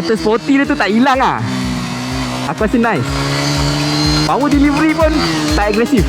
kata sporty dia tu tak hilang lah. Aku rasa nice. Power delivery pun tak agresif.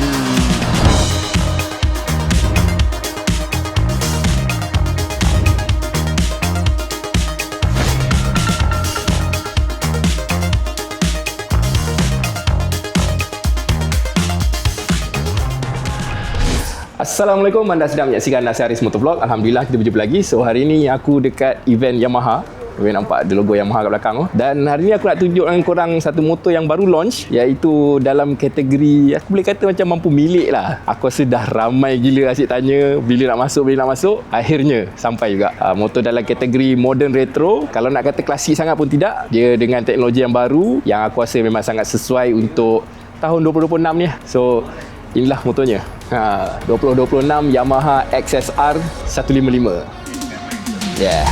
Assalamualaikum, anda sedang menyaksikan Nasi Haris Motovlog. Alhamdulillah kita berjumpa lagi. So hari ni aku dekat event Yamaha. Boleh nampak ada logo Yamaha kat belakang tu. Dan hari ni aku nak tunjuk dengan korang satu motor yang baru launch, iaitu dalam kategori, aku boleh kata macam mampu milik lah. Aku rasa dah ramai gila asyik tanya bila nak masuk. Akhirnya sampai juga. Motor dalam kategori modern retro. Kalau nak kata klasik sangat pun tidak. Dia dengan teknologi yang baru yang aku rasa memang sangat sesuai untuk tahun 2026 ni. So inilah motornya. 2026 Yamaha XSR 155. Yeah.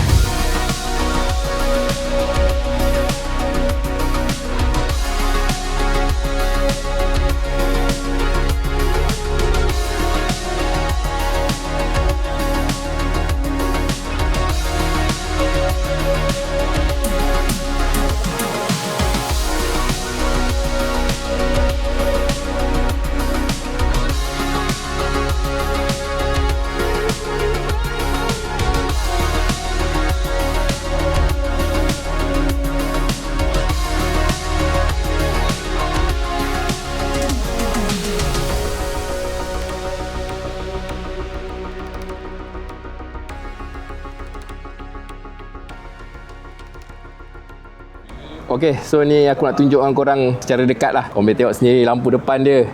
Okey, so ni aku nak tunjuk dengan korang secara dekat lah. Korang boleh tengok sendiri lampu depan dia.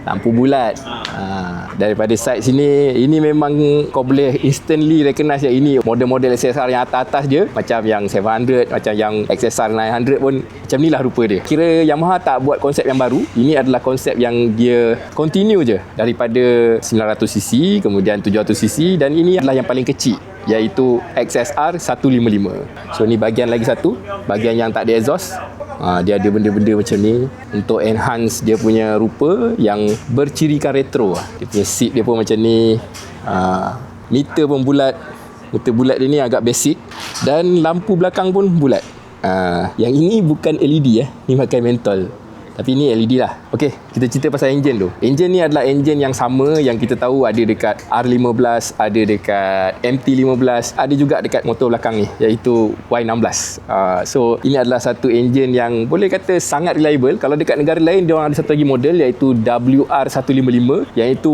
Lampu bulat. Daripada side sini, ini memang kau boleh instantly recognize yang ini model-model XSR yang atas-atas je. Macam yang 700, macam yang XSR 900 pun macam ni lah rupa dia. Kira Yamaha tak buat konsep yang baru. Ini adalah konsep yang dia continue je. Daripada 900cc, kemudian 700cc, dan ini adalah yang paling kecil, iaitu XSR 155. So ni bahagian lagi satu, bahagian yang tak ada exhaust. Dia ada benda-benda macam ni untuk enhance dia punya rupa yang bercirikan retro. Dia punya seat dia pun macam ni. Meter pun bulat. Meter bulat dia ni agak basic. Dan lampu belakang pun bulat. Yang ini bukan LED ni pakai mentol. Tapi ni LED lah. Okey, kita cerita pasal enjin tu. Enjin ni adalah enjin yang sama yang kita tahu ada dekat R15, ada dekat MT15, ada juga dekat motor belakang ni, iaitu Y16. So ini adalah satu enjin yang boleh kata sangat reliable. Kalau dekat negara lain, dia orang ada satu lagi model, iaitu WR155, iaitu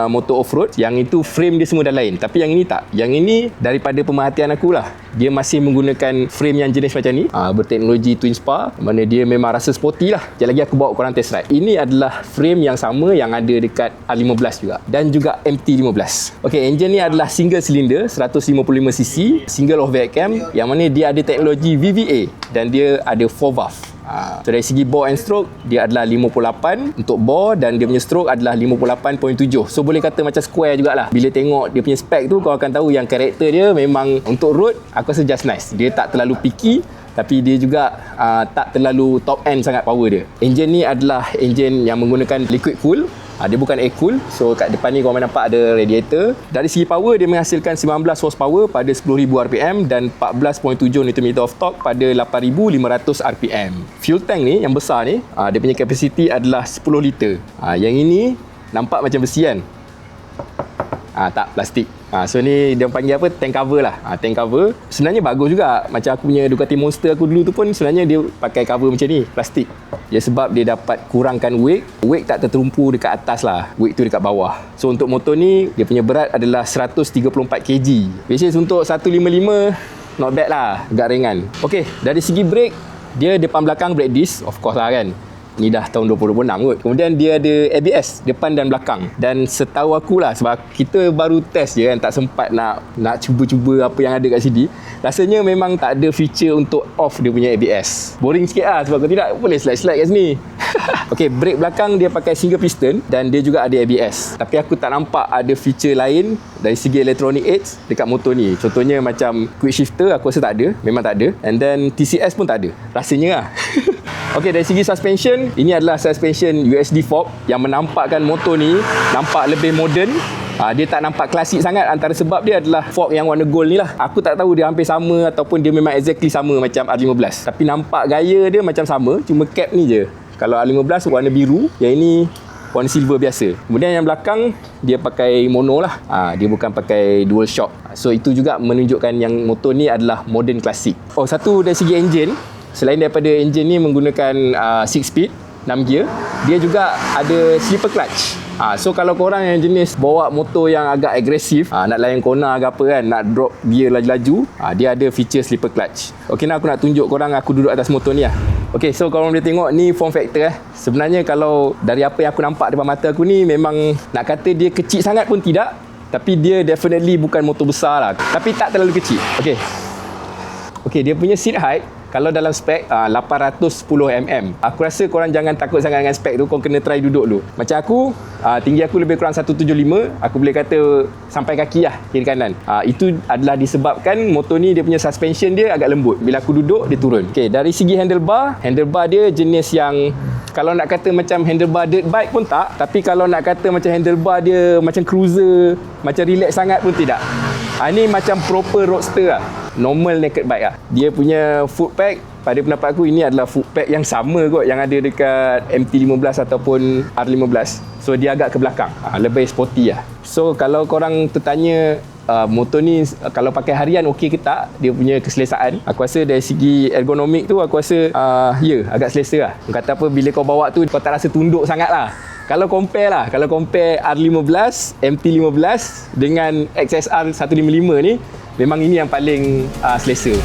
motor off-road. Yang itu frame dia semua dah lain. Tapi yang ini tak. Yang ini daripada pemerhatian aku lah, dia masih menggunakan frame yang jenis macam ni, berteknologi twin spar, mana dia memang rasa sporty lah. Sekali lagi aku bawa korang test ride. Ini adalah frame yang sama yang ada dekat R15 juga, dan juga MT15. Okey, enjin ni adalah single cylinder 155cc, single overhead cam, yang mana dia ada teknologi VVA dan dia ada 4 valve. So dari segi bore and stroke, dia adalah 58 untuk bore, dan dia punya stroke adalah 58.7. So boleh kata macam square jugalah. Bila tengok dia punya spek tu, kau akan tahu yang karakter dia memang untuk road, aku rasa just nice. Dia tak terlalu picky, tapi dia juga tak terlalu top end sangat power dia. Enjin ni adalah enjin yang menggunakan liquid cool. Dia bukan air cool. So kat depan ni korang nampak ada radiator. Dari segi power, dia menghasilkan 19 horsepower pada 10,000 RPM dan 14.7 Nm of torque pada 8,500 RPM. Fuel tank ni yang besar ni, dia punya kapasiti adalah 10 liter. Yang ini nampak macam besi kan? Tak, plastik. So ni dia panggil apa? Tank cover lah. Tank cover sebenarnya bagus juga. Macam aku punya Ducati Monster aku dulu tu pun sebenarnya dia pakai cover macam ni, plastik. Ya, sebab dia dapat kurangkan weight. Weight tak tertumpu dekat atas lah. Weight tu dekat bawah. So untuk motor ni, dia punya berat adalah 134 kg. Which is untuk 155 not bad lah. Agak ringan. Okay, dari segi brake, dia depan belakang brake disc, of course lah kan. Ni dah tahun 2026 kot. Kemudian dia ada ABS depan dan belakang. Dan setahu aku lah, sebab kita baru test je kan, tak sempat nak cuba-cuba apa yang ada kat sini. Rasanya memang tak ada feature untuk off dia punya ABS. Boring sikit lah, sebab kalau tidak boleh slide-slide kat sini. Okey, brake belakang dia pakai single piston dan dia juga ada ABS. Tapi aku tak nampak ada feature lain dari segi electronic aids dekat motor ni. Contohnya macam quick shifter, aku rasa tak ada. Memang tak ada. And then TCS pun tak ada. Rasanya lah. Okey, dari segi suspension, ini adalah suspension USD fork yang menampakkan motor ni nampak lebih moden Dia tak nampak klasik sangat. Antara sebab dia adalah fork yang warna gold ni lah. Aku tak tahu dia hampir sama ataupun dia memang exactly sama macam R15. Tapi nampak gaya dia macam sama, cuma cap ni je. Kalau R15 warna biru, yang ini warna silver biasa. Kemudian yang belakang dia pakai mono lah. Dia bukan pakai dual shock. So itu juga menunjukkan yang motor ni adalah modern klasik. Satu dari segi enjin, selain daripada enjin ni menggunakan 6 speed, 6 gear, dia juga ada slipper clutch. So kalau korang yang jenis bawa motor yang agak agresif, nak layan corner ke apa kan, nak drop gear laju-laju, dia ada feature slipper clutch. Okey, aku nak tunjuk korang aku duduk atas motor ni lah. Okey, so korang boleh tengok ni form factor Sebenarnya kalau dari apa yang aku nampak depan mata aku ni, memang nak kata dia kecil sangat pun tidak, tapi dia definitely bukan motor besar lah, tapi tak terlalu kecil. Okey, dia punya seat height kalau dalam spek 810mm. Aku rasa korang jangan takut sangat dengan spek tu. Korang kena try duduk dulu. Macam aku, tinggi aku lebih kurang 175. Aku boleh kata sampai kaki lah, kiri kanan. Itu adalah disebabkan motor ni dia punya suspension dia agak lembut. Bila aku duduk, dia turun. Okay, dari segi handlebar dia jenis yang, kalau nak kata macam handlebar dirt bike pun tak, tapi kalau nak kata macam handlebar dia macam cruiser, macam relax sangat pun tidak. Ini macam proper roadster lah, normal naked bike lah. Dia punya foot pack, pada pendapat aku ini adalah foot pack yang sama kot yang ada dekat MT-15 ataupun R15. So dia agak ke belakang, lebih sporty lah. So kalau korang tertanya motor ni kalau pakai harian okey ke tak, dia punya keselesaan, aku rasa dari segi ergonomik tu aku rasa agak selesa lah. Kata apa, bila kau bawa tu kau tak rasa tunduk sangat lah. Kalau compare R15, MT-15 dengan XSR 155 ni, memang ini yang paling selesa.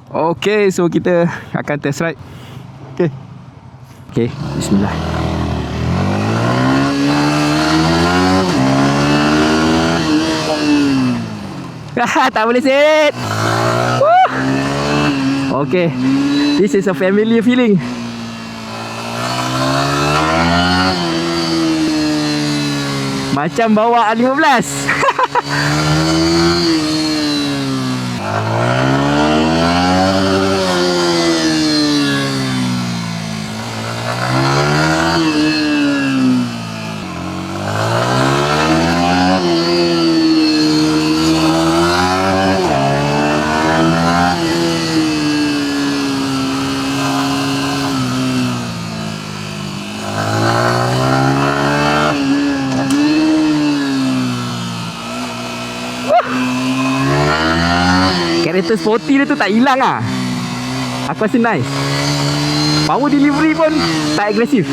Okey, so kita akan test ride. Okey, bismillah. Tak boleh sit. Okey, this is a familiar feeling. Macam bawa R15. Karakter sporty dia tu tak hilang lah. Aku rasa nice. Power delivery pun tak agresif.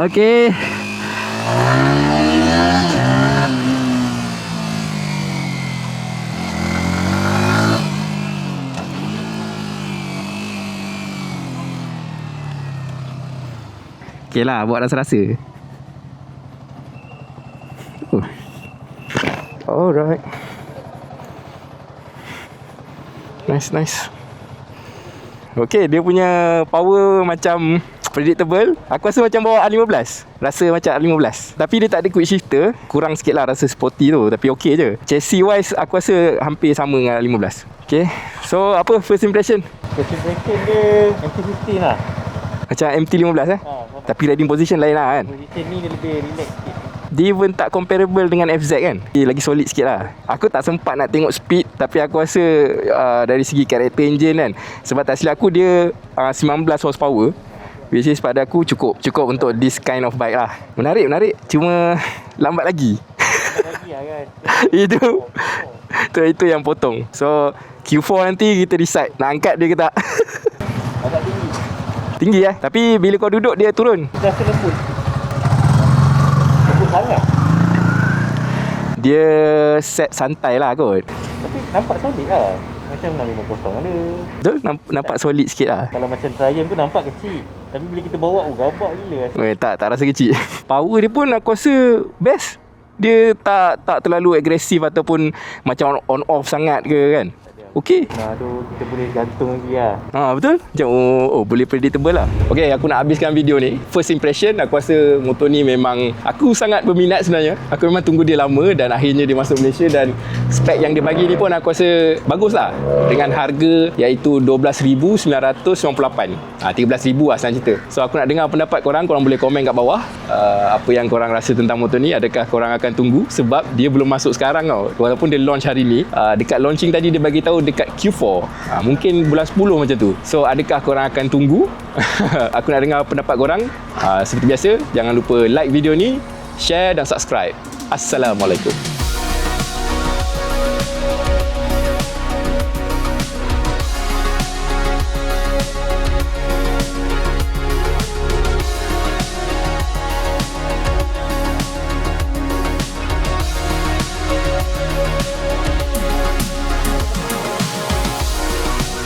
Okey. Okey lah, buat rasa-rasa. Alright. Nice. Okey, dia punya power macam Predictable. Aku rasa macam bawa A15. Rasa macam A15. Tapi dia tak ada quick shifter. Kurang sikit lah rasa sporty tu. Tapi okey je. Chassis wise aku rasa hampir sama dengan A15. Okay. So apa first impression? First impression dia MT-15 lah. Macam MT-15 Tapi riding position lain lah kan. Position ni dia lebih relax sikit. Dia even tak comparable dengan FZ kan. Dia lagi solid sikit lah. Aku tak sempat nak tengok speed. Tapi aku rasa dari segi karakter engine kan, sebab tak silap aku dia 19 horsepower, which is pada aku cukup untuk this kind of bike lah. Menarik. Cuma lambat lagi. Lagi lah kan. Itu yang potong. So Q4 nanti kita decide nak angkat dia ke tak. Agak Tinggi tapi bila kau duduk dia turun. Dah lembut sangat. Dia set santai lah kot. Tapi nampak solid lah. Macam 650 ada. Betul? Nampak solid sikit lah. Kalau macam Triumph tu nampak kecil. Tapi bila kita bawa gabak gila. Tak rasa kecil. Power dia pun aku rasa best. Dia tak terlalu agresif ataupun macam on off sangat ke kan. Okey. Kita boleh gantung lagi lah. Betul? Macam boleh predictable lah. Okay, aku nak habiskan video ni. First impression, aku rasa motor ni memang aku sangat berminat sebenarnya. Aku memang tunggu dia lama dan akhirnya dia masuk Malaysia, dan spek yang dia bagi ni pun aku rasa bagus lah. Dengan harga iaitu RM12,998. 13,000 lah senang cerita. So aku nak dengar pendapat korang boleh komen kat bawah. Apa yang korang rasa tentang motor ni. Adakah korang akan tunggu? Sebab dia belum masuk sekarang tau. Walaupun dia launch hari ni. Dekat launching tadi dia bagi tahu dekat Q4, mungkin bulan 10 macam tu. So adakah korang akan tunggu? Aku nak dengar pendapat korang. Seperti biasa, jangan lupa like video ni, share dan subscribe. Assalamualaikum.